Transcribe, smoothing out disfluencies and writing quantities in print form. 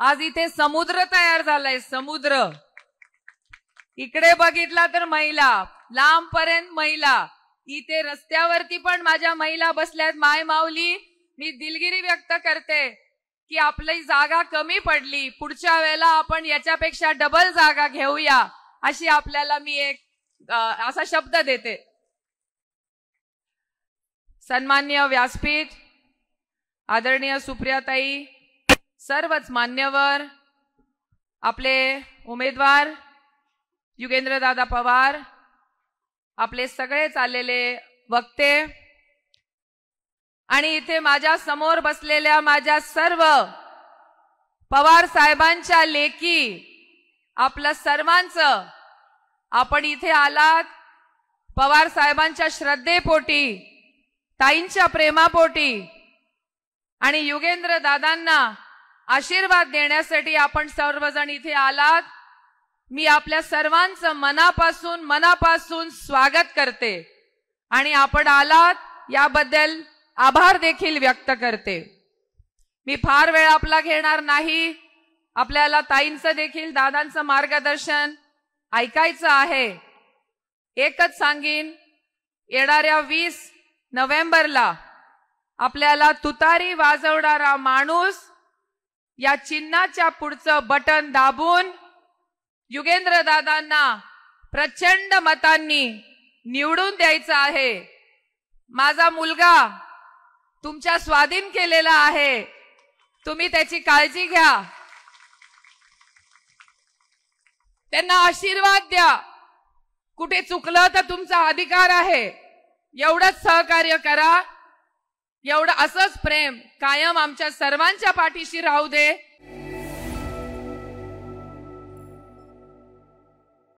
आज इथे समुद्र तयार झालाय, समुद्र। इकडे बघितला तर महिला, लांबपर्यंत महिला, इथे रस्त्यावरती पण माझ्या महिला बसल्यात। माय माऊली, मी दिलगिरी व्यक्त करते की आपली जागा कमी पडली, पुढच्या वेळेला आपण याच्यापेक्षा डबल जागा घेऊया, अशी आपल्याला मी एक असा शब्द देते। सन्माननीय व्यासपीठ, आदरणीय सुप्रियाताई, सर्वच मान्यवर, आपले उमेदवार युगेंद्रदादा पवार, आपले सगळेच आलेले वक्ते आणि इथे माझ्या समोर बसलेल्या माझ्या सर्व पवार साहेबांच्या लेकी, आपलं सर्वांचं, आपण इथे आलात पवार साहेबांच्या श्रद्धेपोटी, ताईंच्या प्रेमापोटी आणि युगेंद्र दादांना आशीर्वाद देण्यासाठी आपण सर्वजण इथे आलात। मी आपल्या सर्वांचं मनापासून स्वागत करते आणि आपण आलात याबद्दल आभार देखील व्यक्त करते। मी फार वेळ आपला घेणार नाही, आपल्याला ताईंचं देखील दादांचं मार्गदर्शन ऐकायचं आहे। एकच सांगीन, येणाऱ्या 20 नोव्हेंबरला आपल्याला तुतारी वाजवणारा माणूस या चिन्हाच्या पुढचं बटन दाबून युगेंद्र दादांना प्रचंड मतांनी निवडून द्यायचं आहे। माझा मुलगा तुमच्या स्वाधीन केलेला आहे, तुम्ही त्याची काळजी घ्या, त्यांना आशीर्वाद द्या, कुठे चुकलं तर तुमचा अधिकार आहे, एवढंच सहकार्य करा। एवढं असंच प्रेम कायम आमच्या सर्वांच्या पाठीशी राहू दे।